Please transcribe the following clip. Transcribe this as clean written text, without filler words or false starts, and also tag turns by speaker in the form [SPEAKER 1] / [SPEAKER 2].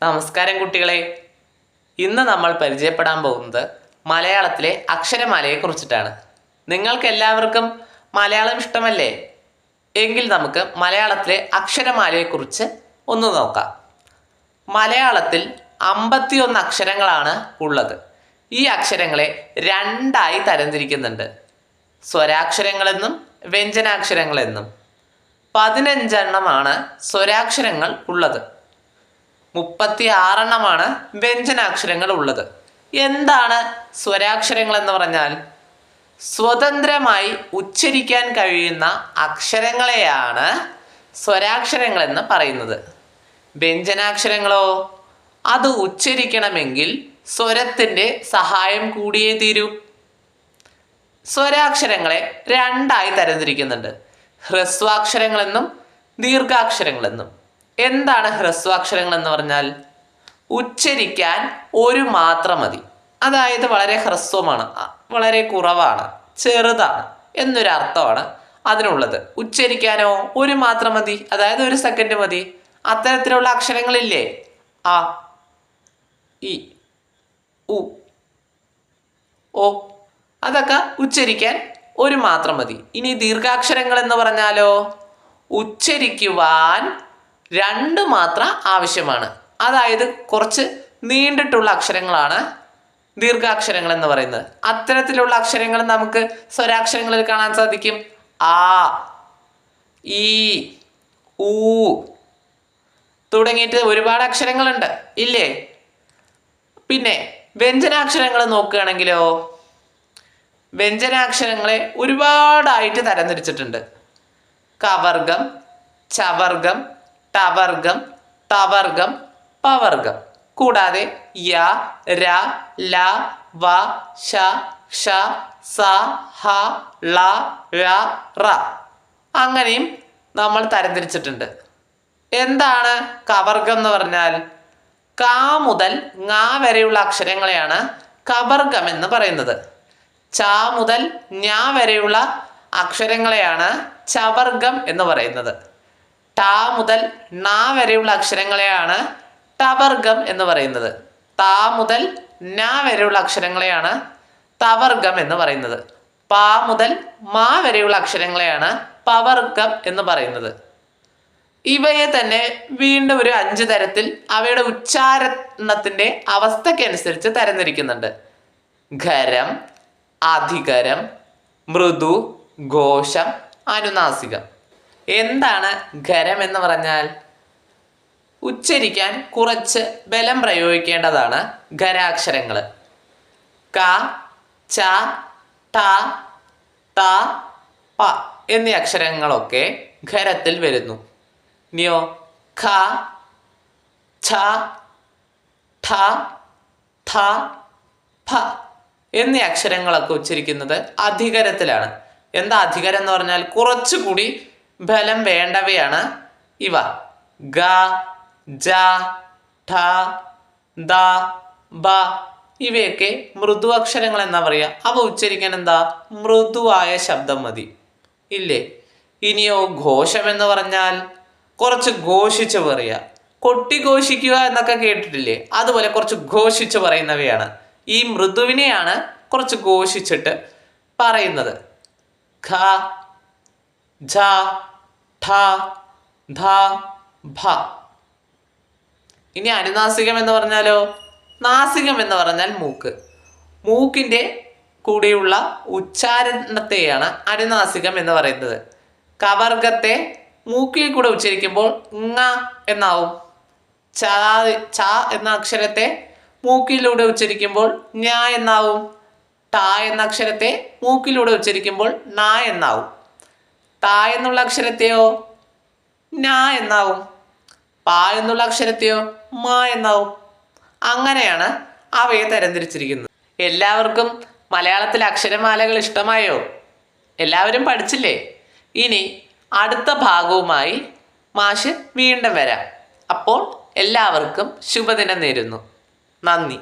[SPEAKER 1] നമസ്കാരം കുട്ടികളെ. ഇന്ന് നമ്മൾ പരിചയപ്പെടാൻ പോകുന്നത് മലയാളത്തിലെ അക്ഷരമാലയെ കുറിച്ചിട്ടാണ്. നിങ്ങൾക്ക് എല്ലാവർക്കും മലയാളം ഇഷ്ടമല്ലേ? എങ്കിൽ നമുക്ക് മലയാളത്തിലെ അക്ഷരമാലയെക്കുറിച്ച് ഒന്ന് നോക്കാം. മലയാളത്തിൽ 51 അക്ഷരങ്ങളാണ് ഉള്ളത്. ഈ അക്ഷരങ്ങളെ രണ്ടായി തരംതിരിക്കുന്നുണ്ട്: സ്വരാക്ഷരങ്ങളെന്നും വ്യഞ്ജനാക്ഷരങ്ങളെന്നും. 15 എണ്ണമാണ് സ്വരാക്ഷരങ്ങൾ ഉള്ളത്, 36 എണ്ണമാണ് വ്യഞ്ജനാക്ഷരങ്ങൾ ഉള്ളത്. എന്താണ് സ്വരാക്ഷരങ്ങൾ എന്ന് പറഞ്ഞാൽ? സ്വതന്ത്രമായി ഉച്ചരിക്കാൻ കഴിയുന്ന അക്ഷരങ്ങളെയാണ് സ്വരാക്ഷരങ്ങൾ എന്ന് പറയുന്നത്. വ്യഞ്ജനാക്ഷരങ്ങളോ, അത് ഉച്ചരിക്കണമെങ്കിൽ സ്വരത്തിൻ്റെ സഹായം കൂടിയേ തീരൂ. സ്വരാക്ഷരങ്ങളെ രണ്ടായി തരംതിരിക്കുന്നുണ്ട്: ഹ്രസ്വാക്ഷരങ്ങളെന്നും ദീർഘാക്ഷരങ്ങളെന്നും. എന്താണ് ഹ്രസ്വാക്ഷരങ്ങൾ എന്ന് പറഞ്ഞാൽ? ഉച്ചരിക്കാൻ ഒരു മാത്ര മതി, അതായത് വളരെ ഹ്രസ്വമാണ്, വളരെ കുറവാണ്, ചെറുതാണ് എന്നൊരർത്ഥമാണ് അതിനുള്ളത്. ഉച്ചരിക്കാനോ ഒരു മാത്ര മതി, അതായത് 1 സെക്കൻഡ് മതി. അത്തരത്തിലുള്ള അക്ഷരങ്ങളില്ലേ, ആ, ഇ, ഉ, ഓ, അതൊക്കെ ഉച്ചരിക്കാൻ ഒരു മാത്രം മതി. ഇനി ദീർഘാക്ഷരങ്ങൾ എന്ന് പറഞ്ഞാലോ, ഉച്ചരിക്കുവാൻ 2 മാത്ര ആവശ്യമാണ്, അതായത് കുറച്ച് നീണ്ടിട്ടുള്ള അക്ഷരങ്ങളാണ് ദീർഘാക്ഷരങ്ങൾ എന്ന് പറയുന്നത്. അത്തരത്തിലുള്ള അക്ഷരങ്ങൾ നമുക്ക് സ്വരാക്ഷരങ്ങളിൽ കാണാൻ സാധിക്കും. ആ, ഈ, ഊ തുടങ്ങിയിട്ട് ഒരുപാട് അക്ഷരങ്ങളുണ്ട് ഇല്ലേ? പിന്നെ വ്യഞ്ജനാക്ഷരങ്ങൾ നോക്കുകയാണെങ്കിലോ, വ്യഞ്ജനാക്ഷരങ്ങളെ ഒരുപാടായിട്ട് തരംതിരിച്ചിട്ടുണ്ട്: കവർഗം, ചവർഗം, ടവർഗം, തവർഗം, പവർഗം. കൂടാതെ യ, ര, ല, വ, ശ, ക്ഷ, സ, ഹ, ള, ഴ, റ അങ്ങനെയും നമ്മൾ തരംതിരിച്ചിട്ടുണ്ട്. എന്താണ് കവർഗം എന്ന് പറഞ്ഞാൽ? ക മുതൽ ങ വരെയുള്ള അക്ഷരങ്ങളെയാണ് കവർഗം എന്ന് പറയുന്നത്. ച മുതൽ ഞ വരെയുള്ള അക്ഷരങ്ങളെയാണ് ചവർഗം എന്ന് പറയുന്നത്. ട മുതൽ ണ വരെയുള്ള അക്ഷരങ്ങളെയാണ് ടവർഗം എന്ന് പറയുന്നത്. ത മുതൽ ന വരെയുള്ള അക്ഷരങ്ങളെയാണ് തവർഗം എന്ന് പറയുന്നത്. പ മുതൽ മ വരെയുള്ള അക്ഷരങ്ങളെയാണ് പവർഗം എന്ന് പറയുന്നത്. ഇവയെ തന്നെ വീണ്ടും ഒരു 5 തരത്തിൽ അവയുടെ ഉച്ചാരണത്തിൻ്റെ അവസ്ഥയ്ക്കനുസരിച്ച് തരംതിരിക്കുന്നുണ്ട്: ഖരം, അധികരം, മൃദു, ഘോഷം, അനുനാസികം. എന്താണ് ഖരം എന്ന് പറഞ്ഞാൽ? ഉച്ചരിക്കാൻ കുറച്ച് ബലം പ്രയോഗിക്കേണ്ടതാണ് ഖരാക്ഷരങ്ങൾ. ക, ച, ട, ത, പ എന്നീ അക്ഷരങ്ങളൊക്കെ ഖരത്തിൽ വരുന്നു. ഇനിയോ ഖ, ഛ, ഠ, ഥ, ഫ എന്നീ അക്ഷരങ്ങളൊക്കെ ഉച്ചരിക്കുന്നത് അധികരത്തിലാണ്. എന്താ അധികരം എന്ന് പറഞ്ഞാൽ? കുറച്ചുകൂടി ബലം വേണ്ടവയാണ് ഇവ. ഗ, ജ, ഠ, ദ, ബ ഇവയൊക്കെ മൃദു അക്ഷരങ്ങൾ എന്നാ പറയുക. അവ ഉച്ചരിക്കാൻ എന്താ? മൃദുവായ ശബ്ദം മതി ഇല്ലേ? ഇനിയോ ഘോഷം എന്ന് പറഞ്ഞാൽ കുറച്ച് ഘോഷിച്ച് പറയുക, കൊട്ടി ഘോഷിക്കുക എന്നൊക്കെ കേട്ടിട്ടില്ലേ? അതുപോലെ കുറച്ച് ഘോഷിച്ച് പറയുന്നവയാണ്. ഈ മൃദുവിനെയാണ് കുറച്ച് ഘോഷിച്ചിട്ട് പറയുന്നത്. ഖ, ഝ, ഠ, ധ, ഭ. ഇനി അനുനാസികം എന്ന് പറഞ്ഞാലോ? നാസികം എന്ന് പറഞ്ഞാൽ മൂക്ക്. മൂക്കിൻ്റെ കൂടെയുള്ള ഉച്ചാരണത്തെയാണ് അനുനാസികം എന്ന് പറയുന്നത്. കവർഗത്തെ മൂക്കിൽ കൂടെ ഉച്ചരിക്കുമ്പോൾ ങ എന്നാവും. ച എന്ന അക്ഷരത്തെ മൂക്കിലൂടെ ഉച്ചരിക്കുമ്പോൾ ഞ എന്നാവും. ട എന്ന അക്ഷരത്തെ മൂക്കിലൂടെ ഉച്ചരിക്കുമ്പോൾ ണ എന്നാവും. ത എന്നുള്ള അക്ഷരത്തെയോ ന എന്നാവും. പ എന്നുള്ള അക്ഷരത്തെയോ മ എന്നാവും. അങ്ങനെയാണ് അവയെ തരംതിരിച്ചിരിക്കുന്നത്. എല്ലാവർക്കും മലയാളത്തിലെ അക്ഷരമാലകൾ ഇഷ്ടമായോ? എല്ലാവരും പഠിച്ചില്ലേ? ഇനി അടുത്ത ഭാഗവുമായി മാഷ് വീണ്ടും വരാം. അപ്പോൾ എല്ലാവർക്കും ശുഭദിനം നേരുന്നു. നന്ദി.